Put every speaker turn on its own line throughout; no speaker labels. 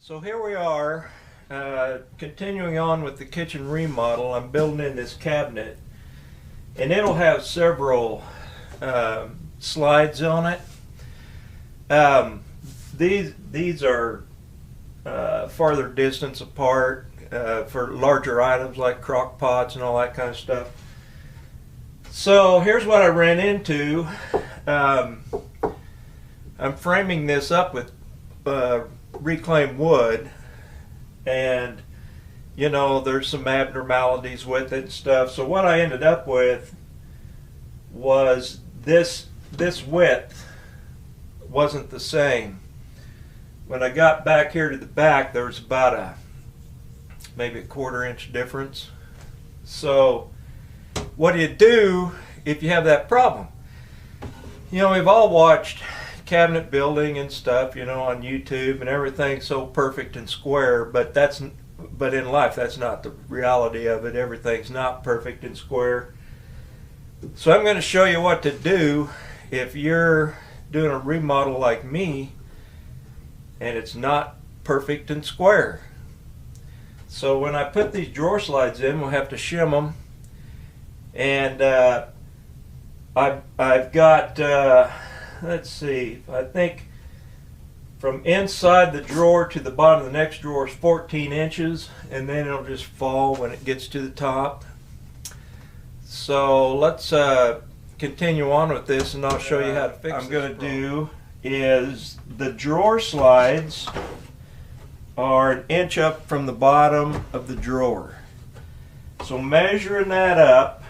So here we are, continuing on with the kitchen remodel. I'm building in this cabinet, and it'll have several slides on it. These are farther distance apart for larger items like crock pots and all that kind of stuff. So here's what I ran into. I'm framing this up with reclaimed wood, and you know, there's some abnormalities with it and stuff. So what I ended up with was this width wasn't the same. When I got back here to the back, there was about maybe a 1/4 inch difference. So what do you do if you have that problem? You know, we've all watched cabinet building and stuff, you know, on YouTube, and everything's so perfect and square, but in life that's not the reality of it. Everything's not perfect and square. So I'm going to show you what to do if you're doing a remodel like me and it's not perfect and square. So when I put these drawer slides in, we'll have to shim them, and I've got let's see, I think from inside the drawer to the bottom of the next drawer is 14 inches, and then it'll just fall when it gets to the top. So let's continue on with this, and I'll show you how to fix it. What I'm going to do is, the drawer slides are 1 inch up from the bottom of the drawer. So measuring that up,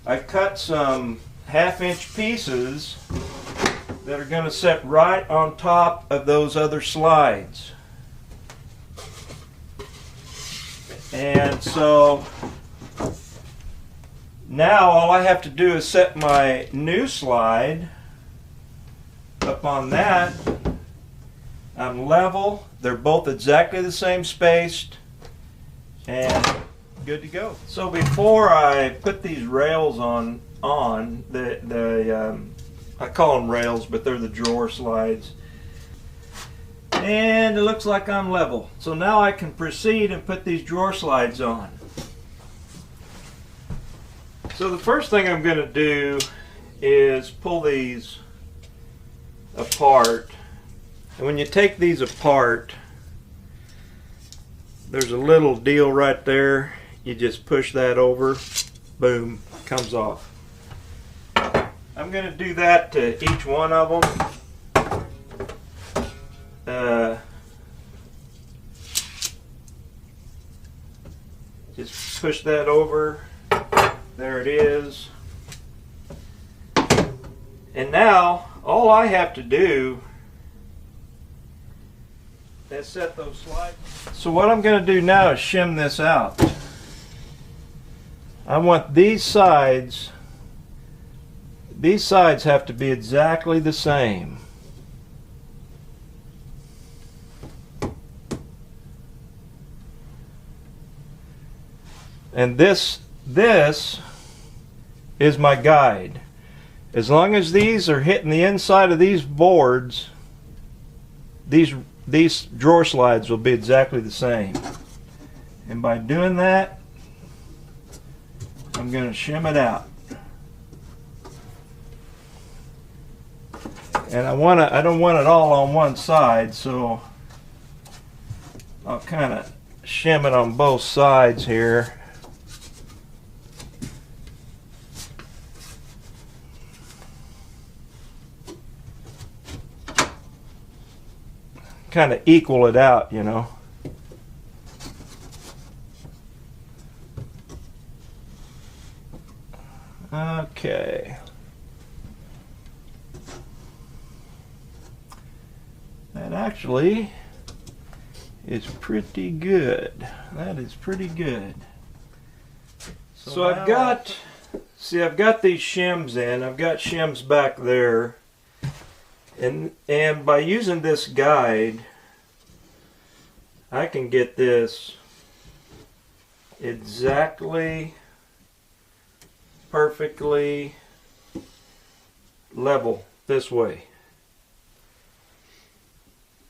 I cut some 1/2 inch pieces that are going to set right on top of those other slides. And so now all I have to do is set my new slide up on that. I'm level, they're both exactly the same spaced, and good to go. So before I put these rails on I call them rails, but they're the drawer slides, and it looks like I'm level. So now I can proceed and put these drawer slides on. So the first thing I'm going to do is pull these apart, and when you take these apart, there's a little deal right there. You just push that over, boom, comes off. I'm going to do that to each one of them. Just push that over. There it is. And now all I have to do is set those slides. So what I'm going to do now is shim this out. I want these sides have to be exactly the same. And this is my guide. As long as these are hitting the inside of these boards, these drawer slides will be exactly the same. And by doing that, I'm going to shim it out. And I don't want it all on one side, so I'll kind of shim it on both sides here. Kind of equal it out, you know. Okay. That actually is pretty good. That is pretty good. So I've got these shims in. I've got shims back there. And by using this guide, I can get this exactly perfectly level this way.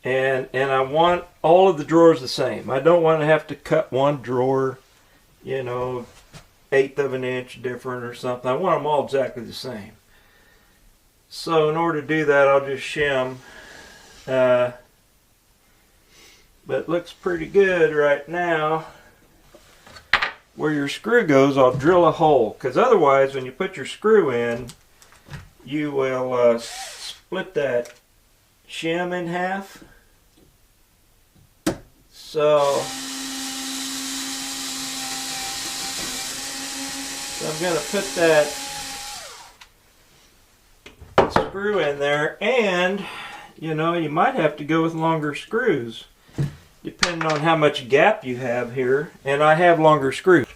And I want all of the drawers the same. I don't want to have to cut one drawer, you know, 1/8 of an inch different or something. I want them all exactly the same. So in order to do that, I'll just shim. But it looks pretty good right now. Where your screw goes, I'll drill a hole, because otherwise when you put your screw in, you will split that shim in half. So I'm going to put that screw in there, and you know, you might have to go with longer screws depending on how much gap you have here, and I have longer screws.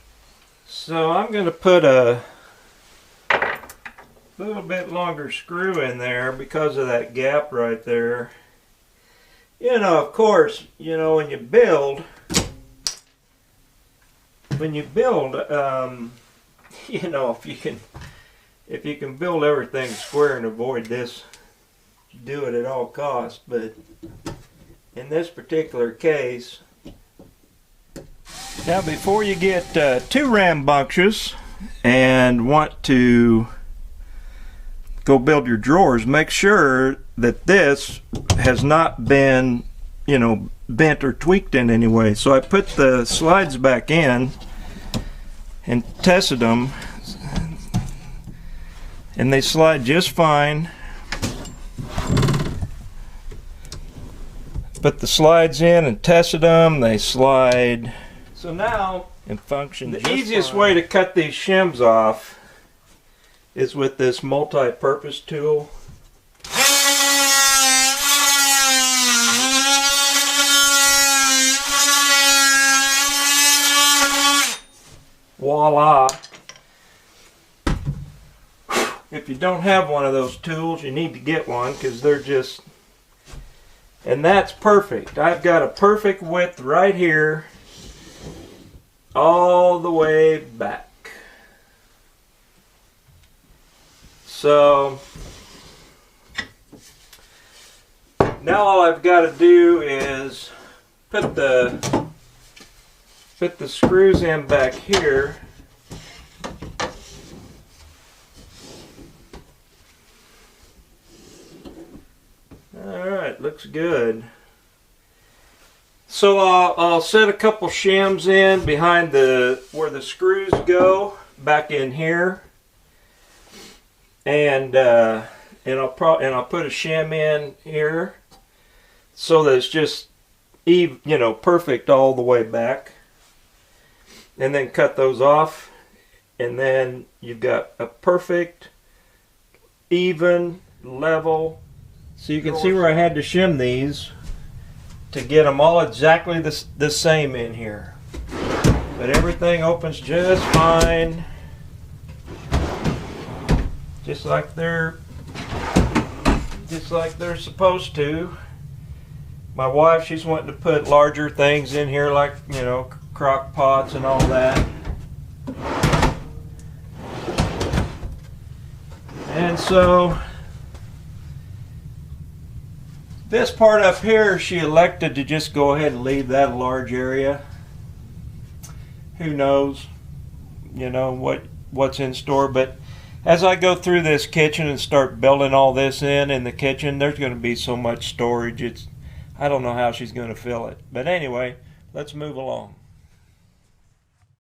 So I'm going to put a little bit longer screw in there because of that gap right there. You know, of course, you know, when you build, you know, if you can build everything square and avoid this, do it at all costs. But in this particular case, now before you get too rambunctious and want to go build your drawers, make sure that this has not been, you know, bent or tweaked in any way. So I put the slides back in and tested them, and they slide just fine. Put the slides in and tested them, they slide. So now, and function the easiest way to cut these shims off is with this multi-purpose tool. Voila! If you don't have one of those tools, you need to get one, because they're just, and that's perfect. I've got a perfect width right here, all the way back. So now all I've got to do is put the screws in back here. Alright, looks good. So I'll set a couple shims in behind where the screws go, back in here, and I'll put a shim in here so that it's just even, you know, perfect all the way back, and then cut those off, and then you've got a perfect, even, level. So you can see where I had to shim these to get them all exactly the same in here. But everything opens just fine. Just like they're supposed to. My wife, she's wanting to put larger things in here, like, you know, crock pots and all that. And so this part up here, she elected to just go ahead and leave that a large area. Who knows, you know, what's in store. But as I go through this kitchen and start building all this in the kitchen, there's going to be so much storage. I don't know how she's going to fill it. But anyway, let's move along.